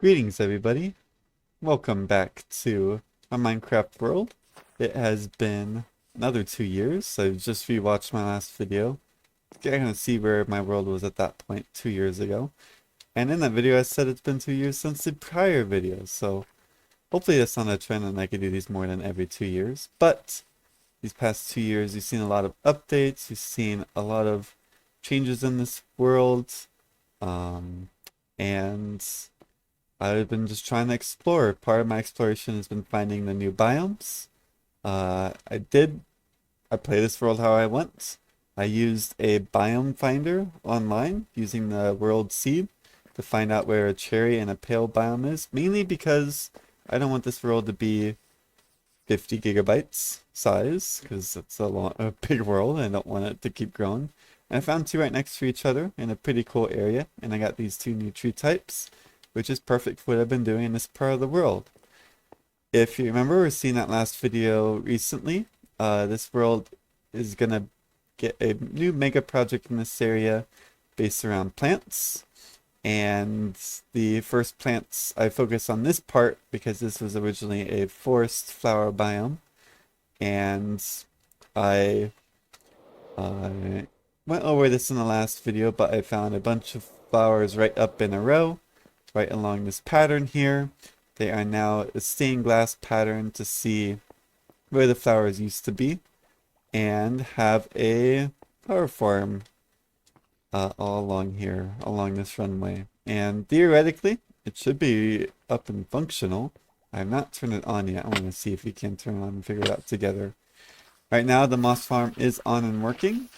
Greetings everybody, welcome back to my Minecraft world. It has been another 2 years. I've just rewatched my last video to kind of see where my world was at that point 2 years ago. And in that video I said it's been 2 years since the prior video, so hopefully that's not a trend and I can do these more than every 2 years. But these past 2 years you've seen a lot of updates, you've seen a lot of changes in this world, and I've been just trying to explore. Part of my exploration has been finding the new biomes. I played this world how I went. I used a biome finder online using the world seed to find out where a cherry and a pale biome is, mainly because I don't want this world to be 50 gigabytes size, because it's a big world and I don't want it to keep growing. And I found two right next to each other in a pretty cool area, and I got these two new tree types, which is perfect for what I've been doing in this part of the world. If you remember or seen that last video recently, this world is gonna get a new mega project in this area based around plants. And the first plants, I focus on this part because this was originally a forest flower biome. And I went over this in the last video, but I found a bunch of flowers right up in a row right along this pattern here. They are now a stained glass pattern to see where the flowers used to be, and have a flower farm all along here, along this runway. And theoretically, it should be up and functional. I have not turned it on yet. I want to see if we can turn it on and figure it out together. Right now, the moss farm is on and working.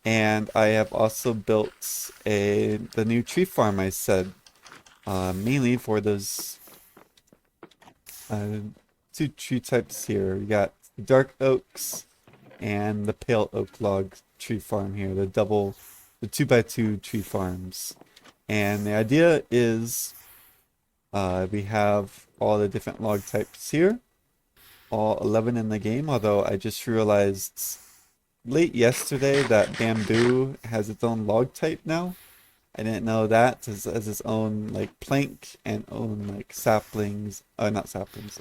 And I have also built the new tree farm I said. Mainly for those two tree types here. We got the dark oaks and the pale oak log tree farm here, the 2x2 tree farms. And the idea is we have all the different log types here, all 11 in the game, although I just realized late yesterday that bamboo has its own log type now. I didn't know that as its own like plank and own like saplings, not saplings,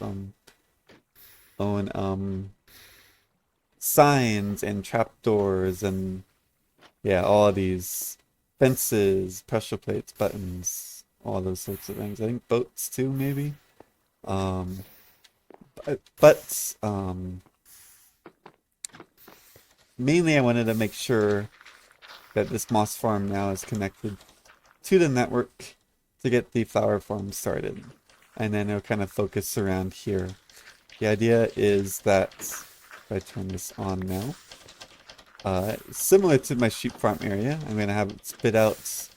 own signs and trapdoors and yeah, all these fences, pressure plates, buttons, all those sorts of things. I think boats too, maybe. Um, but mainly I wanted to make sure that this moss farm now is connected to the network to get the flower farm started. And then it'll kind of focus around here. The idea is that, if I turn this on now, similar to my sheep farm area, I'm going to have it spit out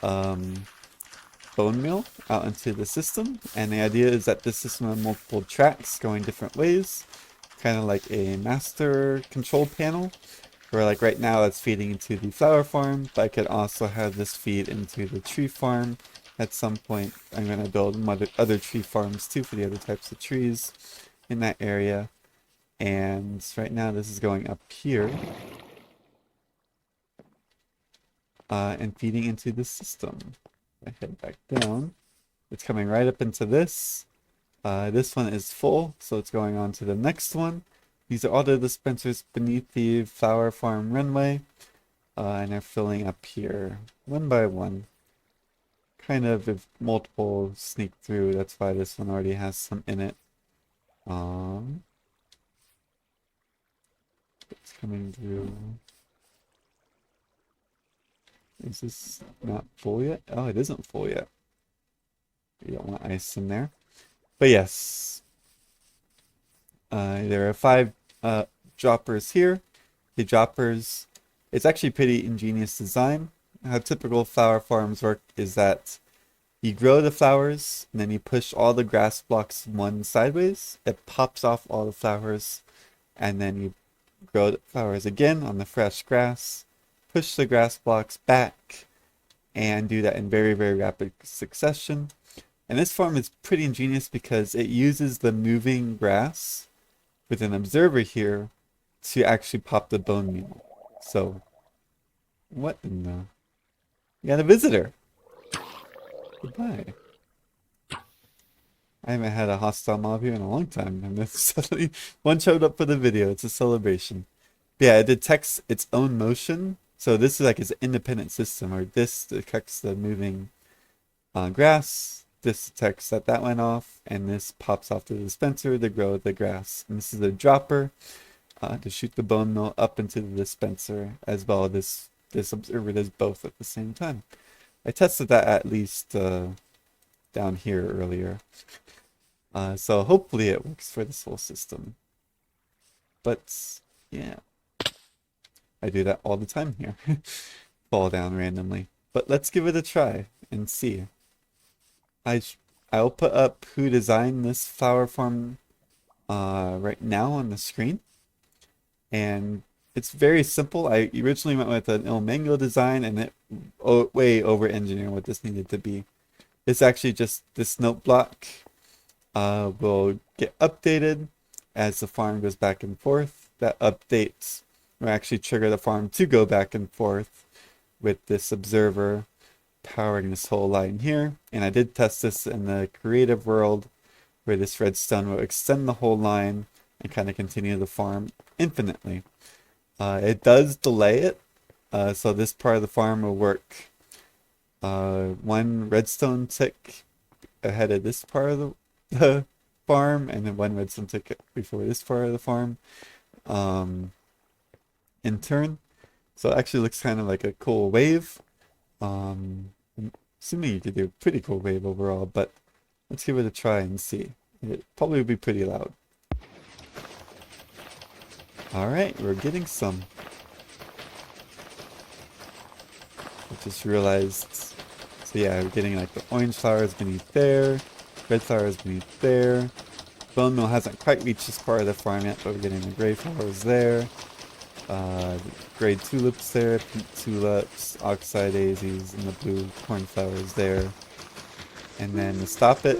bone meal out into the system. And the idea is that this system has multiple tracks going different ways, kind of like a master control panel. Where like right now it's feeding into the flower farm, but I could also have this feed into the tree farm. At some point I'm going to build other tree farms too for the other types of trees in that area. And right now this is going up here and feeding into the system. I head back down. It's coming right up into this. This one is full, so it's going on to the next one. These are all the dispensers beneath the flower farm runway, and they're filling up here one by one. Kind of if multiple sneak through, that's why this one already has some in it. It's coming through. Is this not full yet? Oh, it isn't full yet. You don't want ice in there. But yes, there are 5 droppers here. The droppers, it's actually pretty ingenious design. How typical flower farms work is that you grow the flowers and then you push all the grass blocks one sideways. It pops off all the flowers, and then you grow the flowers again on the fresh grass, push the grass blocks back, and do that in very, very rapid succession. And this farm is pretty ingenious because it uses the moving grass with an observer here to actually pop the bone meal. So, what in the... You got a visitor. Goodbye. I haven't had a hostile mob here in a long time, and then suddenly one showed up for the video. It's a celebration. But yeah, it detects its own motion. So this is like its independent system, or this detects the moving grass. This detects that that went off, and this pops off to the dispenser to grow the grass. And this is a dropper to shoot the bone meal up into the dispenser, as well as this observer does both at the same time. I tested that at least down here earlier. So hopefully it works for this whole system. But yeah, I do that all the time here. Fall down randomly. But let's give it a try and see. I'll put up who designed this flower farm right now on the screen. And it's very simple. I originally went with an Il Mango design, and it way over engineered what this needed to be. It's actually just this note block will get updated as the farm goes back and forth. That updates will actually trigger the farm to go back and forth with this observer powering this whole line here. And I did test this in the creative world where this redstone will extend the whole line and kind of continue the farm infinitely. It does delay it, so this part of the farm will work one redstone tick ahead of this part of the farm, and then one redstone tick before this part of the farm in turn. So it actually looks kind of like a cool wave. I'm assuming you could do a pretty cool wave overall, but let's give it a try and see. It probably will be pretty loud. Alright, we're getting some. I just realized, so yeah, we're getting like the orange flowers beneath there, red flowers beneath there. Bone meal hasn't quite reached this part of the farm yet, but we're getting the gray flowers there. Gray tulips there, pink tulips, oxeye daisies, and the blue cornflowers there. And then to stop it,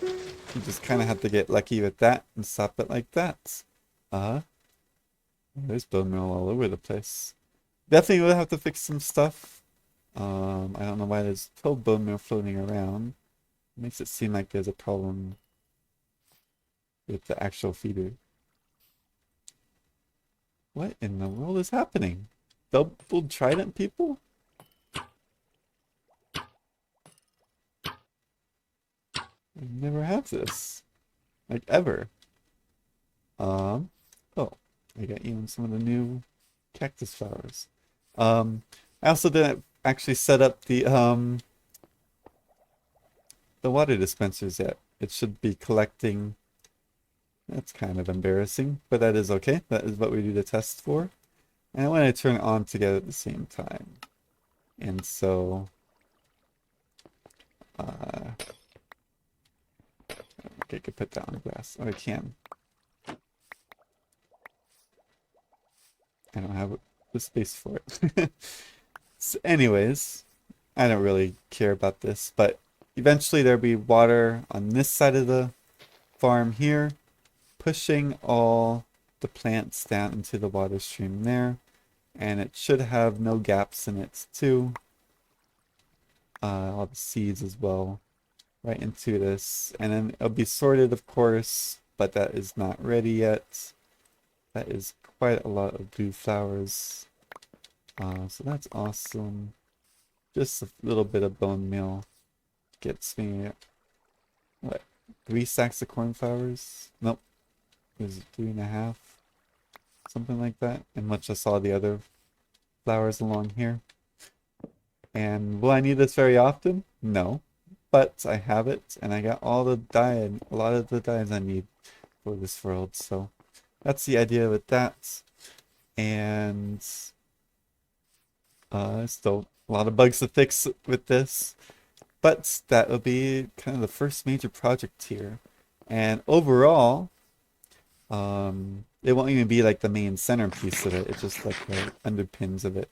you just kind of have to get lucky with that and stop it like that. There's bone meal all over the place. Definitely will have to fix some stuff. I don't know why there's still bone meal floating around. It makes it seem like there's a problem with the actual feeder. What in the world is happening? Double trident people? I never have this. Like ever. Oh, I got even some of the new cactus flowers. I also didn't actually set up the water dispensers yet. It should be collecting. That's kind of embarrassing, but that is okay. That is what we do the test for. And I want to turn it on together at the same time. And so I could put that on glass. Oh, I can. I don't have the space for it. So anyways, I don't really care about this, but eventually there'll be water on this side of the farm here, pushing all the plants down into the water stream there, and it should have no gaps in it too. All the seeds as well, right into this, and then it'll be sorted, of course, but that is not ready yet. That is quite a lot of blue flowers, so that's awesome. Just a little bit of bone meal gets me, what, 3 sacks of cornflowers? Nope, it was 3.5, something like that, and much as all the other flowers along here. And will I need this very often? No, but I have it, and I got all the dye, a lot of the dyes I need for this world, so that's the idea with that. And still a lot of bugs to fix with this, but that will be kind of the first major project here. And overall, it won't even be like the main centerpiece of it. It's just like the underpins of it.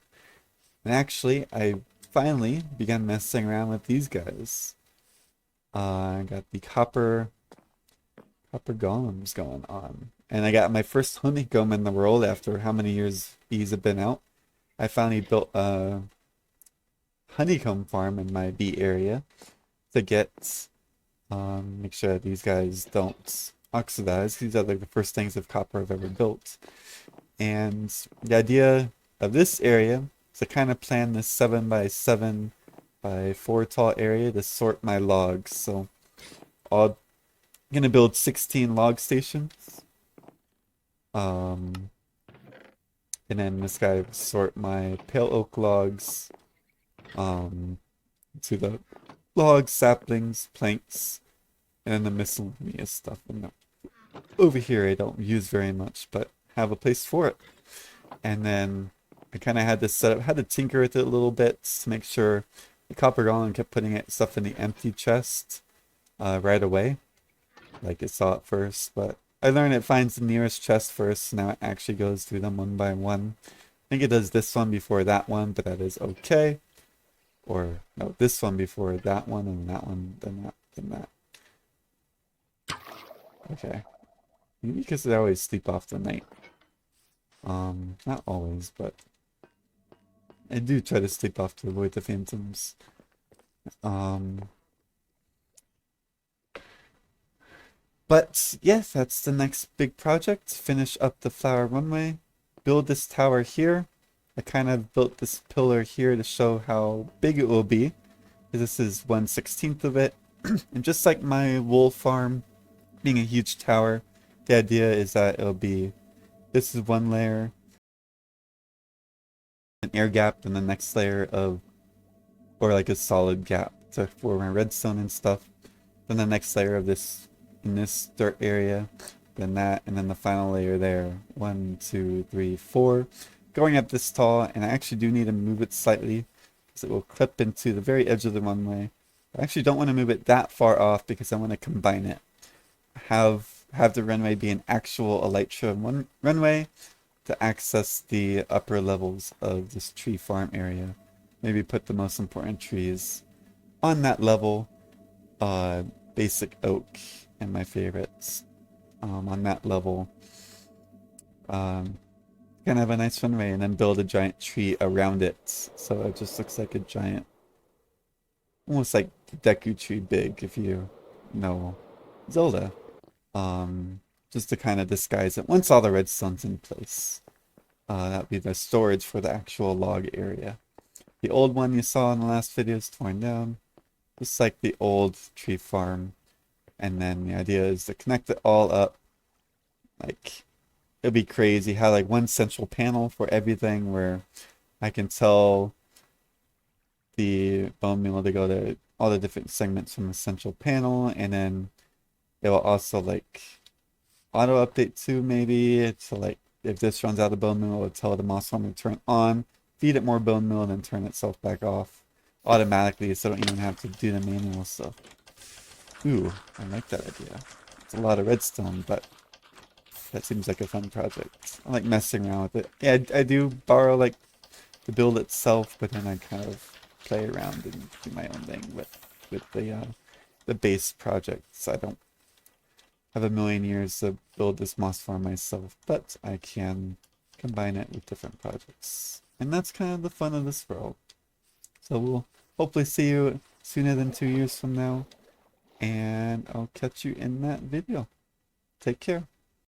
And actually, I finally began messing around with these guys. I got the copper golems going on. And I got my first honeycomb in the world after how many years bees have been out. I finally built a honeycomb farm in my bee area to get make sure that these guys don't oxidize. These are like the first things of copper I've ever built. And the idea of this area is to kind of plan this 7 by 7 by 4 tall area to sort my logs. So I'm gonna build 16 log stations. And then this guy will sort my pale oak logs to the logs, saplings, planks, and then the miscellaneous stuff. And over here I don't use very much, but have a place for it. And then I kind of had this set up, had to tinker with it a little bit to make sure the copper golem kept putting it stuff in the empty chest right away, like it saw it first. But I learned it finds the nearest chest first, so now it actually goes through them one by one. I think it does this one before that one, but that is okay. Or no, this one before that one, and that one, then that, then that. Okay. Maybe because I always sleep off the night. Not always, but I do try to sleep off to avoid the phantoms. But yes, that's the next big project. Finish up the flower runway. Build this tower here. I kind of built this pillar here to show how big it will be. This is 1/16 of it. And just like my wool farm being a huge tower, the idea is that it'll be, this is one layer, an air gap, and the next layer of, or like a solid gap for my redstone and stuff. Then the next layer of this, in this dirt area, then that, and then the final layer there. 1, 2, 3, 4. Going up this tall, and I actually do need to move it slightly, because it will clip into the very edge of the runway. I actually don't want to move it that far off, because I want to combine it. Have the runway be an actual elytra runway to access the upper levels of this tree farm area. Maybe put the most important trees on that level. Basic oak and my favorites on that level. Kind of have a nice runway, and then build a giant tree around it, so it just looks like a giant, almost like Deku Tree big, if you know Zelda. Just to kind of disguise it once all the redstone's in place. That would be the storage for the actual log area. The old one you saw in the last video is torn down, just like the old tree farm. And then the idea is to connect it all up. Like, it'd be crazy how like one central panel for everything, where I can tell the bone meal to go to all the different segments from the central panel, and then it will also like auto update too, maybe, to like if this runs out of bone meal, it'll tell the moss farm to turn on, feed it more bone meal, and then turn itself back off automatically, so I don't even have to do the manual stuff. Ooh, I like that idea. It's a lot of redstone, but that seems like a fun project. I like messing around with it. Yeah, I do borrow like the build itself, but then I kind of play around and do my own thing with the base projects. I don't have a million years to build this moss farm myself, but I can combine it with different projects. And that's kind of the fun of this world. So we'll hopefully see you sooner than 2 years from now, and I'll catch you in that video. Take care.